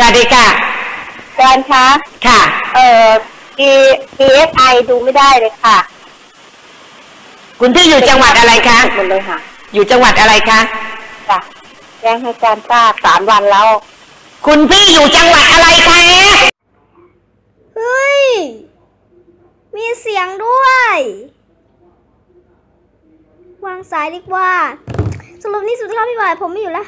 วัสดีค่ะแฟนคะค่ะPSI ดูไม่ได้เลยค่ะคุณพี่อยู่จังหวัดอะไรคะหมดเลยค่ะอยู่จังหวัดอะไรคะจ้ะแจ้งให้การทราบ3 วันแล้วคุณพี่อยู่จังหวัดอะไรคะเฮ้ยมีเสียงด้วย วางสายดีกว่าสรุปนี่สุดท้ายพี่บ่ายผมไม่อยู่แล้ว